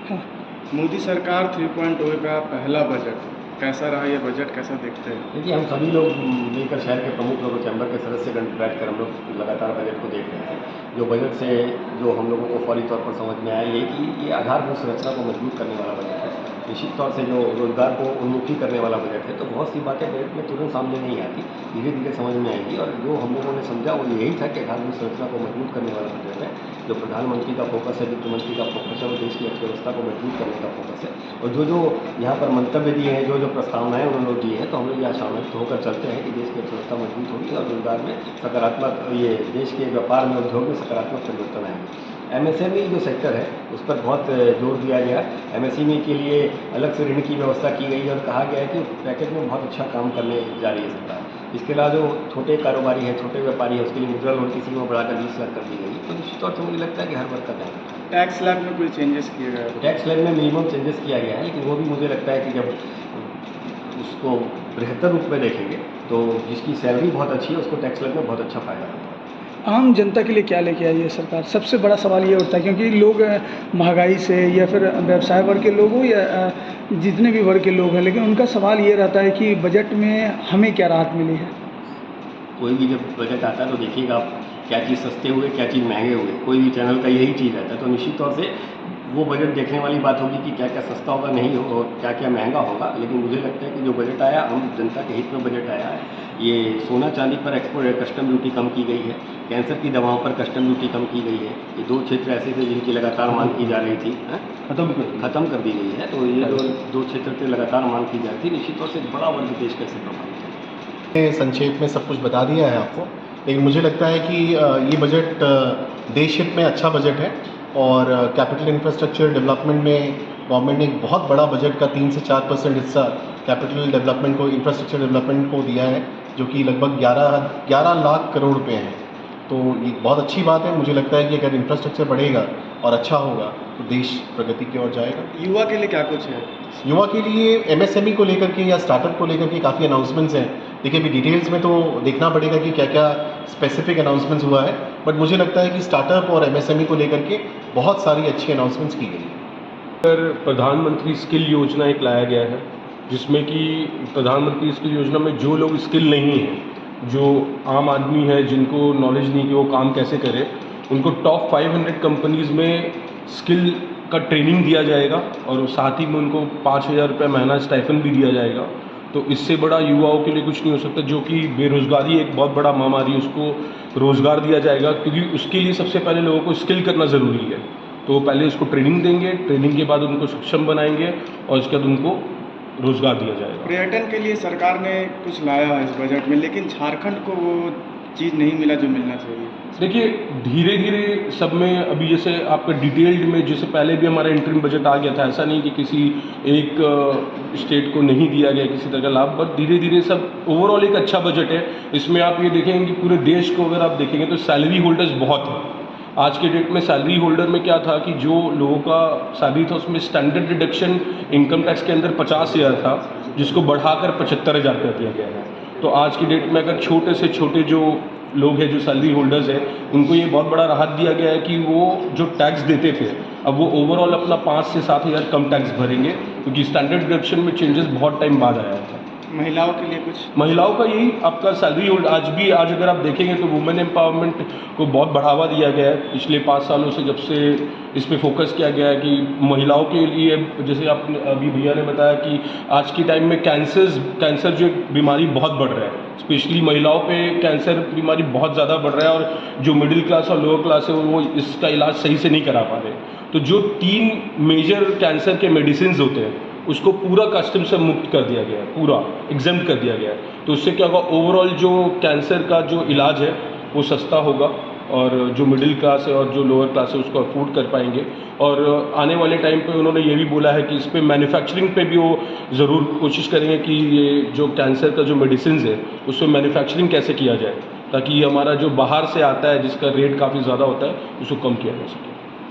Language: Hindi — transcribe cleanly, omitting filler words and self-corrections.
हाँ। मोदी सरकार 3.0 का पहला बजट कैसा रहा? ये बजट कैसा देखते हैं? देखिए, हम सभी लोग मिलकर शहर के प्रमुख लोग, चैम्बर के सदस्यगण बैठकर हम लोग लगातार बजट को देख रहे थे। जो बजट से जो हम लोगों को फौरी तौर पर समझ में आया ये कि ये आधारभूत संरचना को मजबूत करने वाला बजट है। निश्चित तौर से जो रोजगार को उन्मुखी करने वाला बजट है, तो बहुत सी बातें बजट में तुरंत सामने नहीं आती, धीरे धीरे समझ में आएंगी। और जो हम लोगों ने समझा वो यही था कि आधारभूत संरचना को मजबूत करने वाला बजट है। जो प्रधानमंत्री का फोकस है, वित्त मंत्री का फोकस है, वो देश की अर्थव्यवस्था को मजबूत करने का फोकस है। और जो यहाँ पर मंतव्य दिए हैं, जो प्रस्तावनाएं उन्होंने दी हैं, तो हम लोग ये आशान्वित होकर चलते हैं कि देश की अर्थव्यवस्था मजबूत होगी और रोजगार में सकारात्मक, ये देश के व्यापार में, उद्योग में सकारात्मक परिवर्तन आएंगे। एमएसएमई जो सेक्टर है उस पर बहुत जोर दिया गया। एमएसएमई के लिए अलग से ऋण की व्यवस्था की गई और कहा गया है कि पैकेज में बहुत अच्छा काम करने जा रही है सरकार। इसके अलावा जो छोटे कारोबारी है, छोटे व्यापारी है, उसके लिए मुद्रा लोन की सीमा बढ़ाकर 20 लाख कर दी गई। तो निश्चित तौर से मुझे लगता है कि हर वर्ग का ध्यान रखा है। टैक्स स्लैब में कोई चेंजेस किए गए? टैक्स स्लैब में मिनिमम चेंजेस किया गया है, लेकिन वो भी मुझे लगता है कि जब उसको बेहतर रूप में देखेंगे तो जिसकी सैलरी बहुत अच्छी है उसको टैक्स स्लैब में बहुत अच्छा फ़ायदा होगा। आम जनता के लिए क्या लेके आई है सरकार? सबसे बड़ा सवाल ये उठता है, क्योंकि लोग महंगाई से या फिर व्यवसाय वर्ग के लोग हो या जितने भी वर्ग के लोग हैं, लेकिन उनका सवाल ये रहता है कि बजट में हमें क्या राहत मिली है। कोई भी जब बजट आता है तो देखिएगा आप, क्या चीज़ सस्ते हुए, क्या चीज़ महंगे हुए, कोई भी चैनल का यही चीज़ रहता है। तो निश्चित तौर से वो बजट देखने वाली बात होगी कि क्या क्या सस्ता होगा, नहीं हो, और क्या क्या महंगा होगा। लेकिन मुझे लगता है कि जो बजट आया, हम जनता के हित में बजट आया है। ये सोना चांदी पर एक्सपोर्ट कस्टम ड्यूटी कम की गई है, कैंसर की दवाओं पर कस्टम ड्यूटी कम की गई है। ये दो क्षेत्र ऐसे थे जिनकी लगातार मांग की जा रही थी, खत्म कर दी गई है। तो ये दो क्षेत्र पे लगातार मांग की जा रही थी। निश्चित तौर से बड़ा वर्ग देश कैसे प्रभावित है। संक्षेप में सब कुछ बता दिया है आपको, लेकिन मुझे लगता है कि ये बजट देश हित में अच्छा बजट है। और कैपिटल इंफ्रास्ट्रक्चर डेवलपमेंट में गवर्नमेंट ने एक बहुत बड़ा बजट का 3 से 4% हिस्सा कैपिटल डेवलपमेंट को, इंफ्रास्ट्रक्चर डेवलपमेंट को दिया है, जो कि लगभग 11 लाख करोड़ रुपए हैं। तो ये बहुत अच्छी बात है। मुझे लगता है कि अगर इंफ्रास्ट्रक्चर बढ़ेगा और अच्छा होगा तो देश प्रगति की ओर जाएगा। युवा के लिए क्या कुछ है? युवा के लिए एमएसएमई को लेकर के या स्टार्टअप को लेकर के काफ़ी अनाउंसमेंट्स हैं। देखिए, अभी डिटेल्स में तो देखना पड़ेगा कि क्या क्या स्पेसिफिक अनाउंसमेंट्स हुआ है, बट मुझे लगता है कि स्टार्टअप और एमएसएमई को लेकर के बहुत सारी अच्छी अनाउंसमेंट्स की गई है। प्रधानमंत्री स्किल योजना एक लाया गया है, जिसमें कि प्रधानमंत्री स्किल योजना में जो लोग स्किल नहीं हैं, जो आम आदमी है, जिनको नॉलेज नहीं कि वो काम कैसे करें, उनको टॉप 500 कंपनीज़ में स्किल का ट्रेनिंग दिया जाएगा और साथ ही में उनको 5,000 रुपये महीना स्टाइफन भी दिया जाएगा। तो इससे बड़ा युवाओं के लिए कुछ नहीं हो सकता। जो कि बेरोज़गारी एक बहुत बड़ा महामारी है, उसको रोज़गार दिया जाएगा, क्योंकि उसके लिए सबसे पहले लोगों को स्किल करना ज़रूरी है। तो पहले उसको ट्रेनिंग देंगे, ट्रेनिंग के बाद उनको सक्षम बनाएंगे और उसके बाद उनको रोज़गार दिया जाएगा। पर्यटन के लिए सरकार ने कुछ लाया है इस बजट में, लेकिन झारखंड को वो चीज़ नहीं मिला जो मिलना चाहिए। देखिए, धीरे धीरे सब में अभी जैसे आपका डिटेल्ड में, जैसे पहले भी हमारा इंटरिम बजट आ गया था, ऐसा नहीं कि किसी एक स्टेट को नहीं दिया गया किसी तरह का लाभ, बट धीरे धीरे सब ओवरऑल एक अच्छा बजट है। इसमें आप ये देखेंगे कि पूरे देश को अगर आप देखेंगे तो सैलरी होल्डर्स बहुत हैं। आज के डेट में सैलरी होल्डर में क्या था कि जो लोगों का सैलरी था उसमें स्टैंडर्ड डिडक्शन इनकम टैक्स के अंदर 50,000 था, जिसको बढ़ाकर 75,000 कर दिया गया है। तो आज की डेट में अगर छोटे से छोटे जो लोग हैं, जो सैलरी होल्डर्स हैं, उनको ये बहुत बड़ा राहत दिया गया है कि वो जो टैक्स देते थे अब वो ओवरऑल अपना 5 से 7,000 कम टैक्स भरेंगे, क्योंकि स्टैंडर्ड डिडक्शन में चेंजेस बहुत टाइम बाद आया था। महिलाओं के लिए कुछ? महिलाओं का यही आपका सैलरी होल्ड आज अगर आप देखेंगे तो वुमेन एम्पावरमेंट को बहुत बढ़ावा दिया गया है पिछले 5 सालों से, जब से इस पे फोकस किया गया है कि महिलाओं के लिए, जैसे आपने अभी भैया ने बताया कि आज के टाइम में कैंसर जो बीमारी बहुत बढ़ रहा है, स्पेशली महिलाओं पे कैंसर बीमारी बहुत ज़्यादा बढ़ रहा है, और जो मिडिल क्लास और लोअर क्लास है वो इसका इलाज सही से नहीं करा पा रहे। तो जो 3 मेजर कैंसर के मेडिसिन होते हैं उसको पूरा कस्टम से मुक्त कर दिया गया है, पूरा एग्जेम्प्ट कर दिया गया है। तो उससे क्या होगा, ओवरऑल जो कैंसर का जो इलाज है वो सस्ता होगा, और जो मिडिल क्लास है और जो लोअर क्लास है उसको अफोर्ड कर पाएंगे। और आने वाले टाइम पे उन्होंने ये भी बोला है कि इस पे मैन्युफैक्चरिंग पे भी वो ज़रूर कोशिश करेंगे कि ये जो कैंसर का जो मेडिसिन है उसमें मैन्युफैक्चरिंग कैसे किया जाए, ताकि हमारा जो बाहर से आता है जिसका रेट काफ़ी ज़्यादा होता है उसको कम किया जा सके।